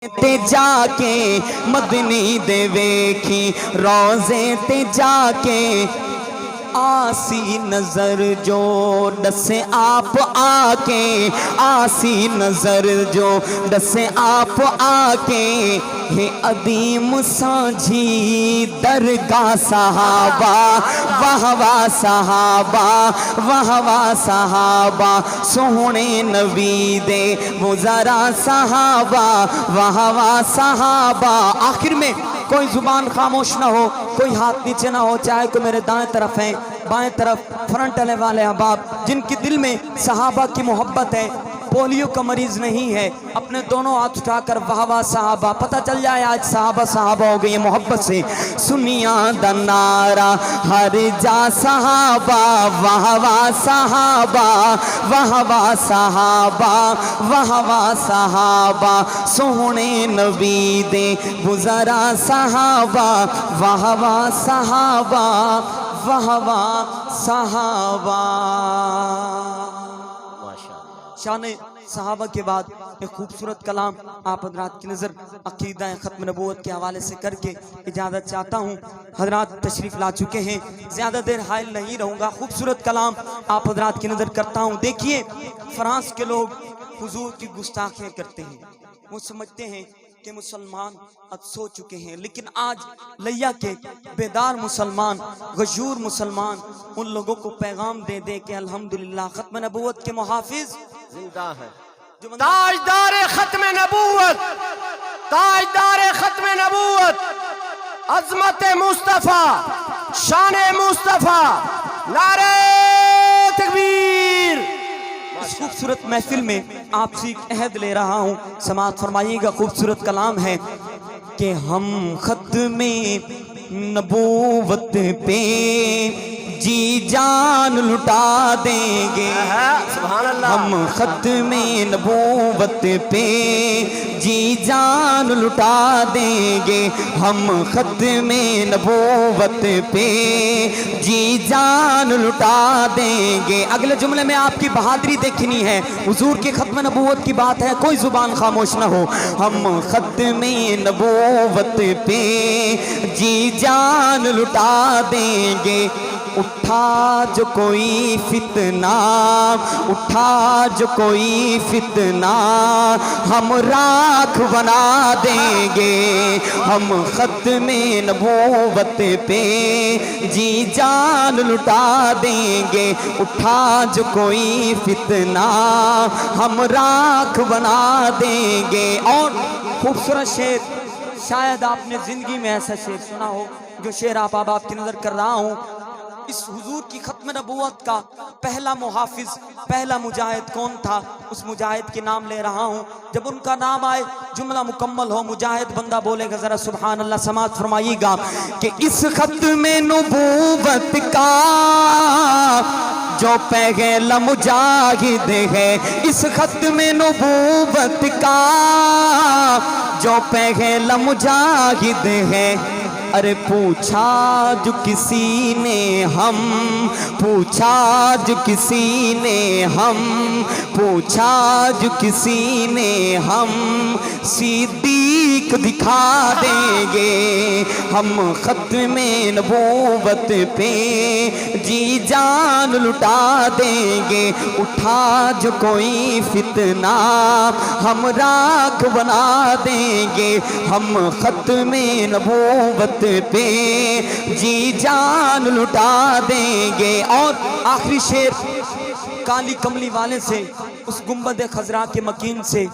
تے جا کے مدنی دے ویکھی روزے تے جا کے آسی نظر جو ڈسے آپ آکے آسی نظر جو ڈسے آپ آکے ہے عدیم سانجھی درگاہ صحابہ واہ واہ صحابہ واہ واہ صحابہ سوہنے نبی دے وہ ذرا صحابہ واہ واہ صحابہ۔ آخر میں کوئی زبان خاموش نہ ہو، کوئی ہاتھ نیچے نہ ہو، چاہے کوئی میرے دائیں طرف ہیں بائیں طرف فرنٹ والے احباب جن کی دل میں صحابہ کی محبت ہے، پولیو کا مریض نہیں ہے، اپنے دونوں ہاتھ اٹھا کر واہ واہ صحابہ، پتہ چل جائے آج صحابہ صحابہ ہو گئی محبت سے۔ سنیا دا نعرہ ہر جا صحابہ واہ واہ صحابہ واہ واہ صحابہ واہ واہ صحابہ سوہنے نبی دے گزرا صحابہ واہ واہ صحابہ واہ واہ صحابہ۔ شان صحابہ کے بعد ایک خوبصورت کلام آپ حضرات کی نظر عقیدہ ختم نبوت کے حوالے سے کر کے اجازت چاہتا ہوں۔ حضرات تشریف لا چکے ہیں، زیادہ دیر حائل نہیں رہوں گا، خوبصورت کلام آپ حضرات کی نظر کرتا ہوں۔ دیکھیے فرانس کے لوگ حضور کی گستاخیاں کرتے ہیں، وہ سمجھتے ہیں کہ مسلمان اب سو چکے ہیں، لیکن آج لیا کے بیدار مسلمان، غیور مسلمان ان لوگوں کو پیغام دے دے کہ الحمدللہ ختم نبوت کے محافظ زندہ ہے، تاجدار ختم نبوت، تاجدار ختم نبوت، عظمت مصطفیٰ، شان مصطفیٰ، نعرہ تکبیر۔ اس خوبصورت محفل میں آپ سے ایک عہد لے رہا ہوں، سماعت فرمائیے گا۔ خوبصورت کلام ہے کہ ہم ختم نبوت پہ جی جان لٹا دیں گے، سبحان اللہ۔ ہم ختم نبوت پہ جی جان لٹا دیں گے، ہم ختم نبوت پہ جی جان لٹا دیں گے۔ اگلے جملے میں آپ کی بہادری دیکھنی ہے، حضور کی ختم نبوت کی بات ہے، کوئی زبان خاموش نہ ہو۔ ہم ختم نبوت پہ جی جان لٹا دیں گے، اٹھا جو کوئی فتنہ، اٹھا جو کوئی فتنہ ہم راکھ بنا دیں گے، ہم ختم نبوت پہ جی جان لٹا دیں گے، اٹھا جو کوئی فتنہ ہم راکھ بنا دیں گے۔ اور خوبصورت شعر، شاید آپ نے زندگی میں ایسا شعر سنا ہو جو شعر آپ کی نظر کر رہا ہوں۔ اس حضور کی ختم نبوت کا پہلا محافظ، پہلا مجاہد کون تھا، اس مجاہد کے نام لے رہا ہوں۔ جب ان کا نام آئے جملہ مکمل ہو، مجاہد بندہ بولے گا ذرا سبحان اللہ، سماعت فرمائیے گا کہ اس ختم نبوت کا جو پہلا مجاہد ہے، اس ختم نبوت کا جو پہلا مجاہد ہے، ارے پوچھا جو کسی نے ہم، پوچھا جو کسی نے ہم، پوچھا جو کسی نے ہم، صدیق دکھا دیں گے، ہم ختم نبوت پہ جی جان لٹا دیں گے، اٹھا جو کوئی فتنہ ہم راکھ بنا دیں گے، ہم ختم نبوت پہ جی جان لٹا دیں گے۔ اور آخری شعر کالی کملی والے سے، اس گنبد خضرا کے مکین سے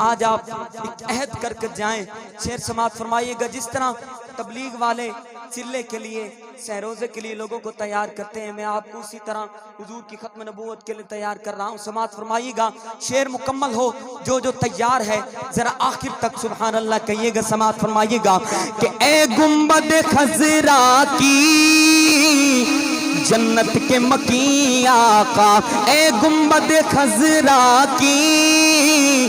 آج آپ ایک عہد کر کر جائیں، شعر سماعت فرمائیے گا۔ جس طرح تبلیغ والے چلے کے لیے، سہروزے کے لیے لوگوں کو تیار کرتے ہیں، میں آپ کو اسی طرح حضور کی ختم نبوت کے لیے تیار کر رہا ہوں۔ سماعت فرمائیے گا، شعر مکمل ہو، جو تیار ہے ذرا آخر تک سبحان اللہ کہیے گا، سماعت فرمائیے گا کہ اے گنبد خضرا کی جنت کے مکی آقا، اے گنبد خضرا کی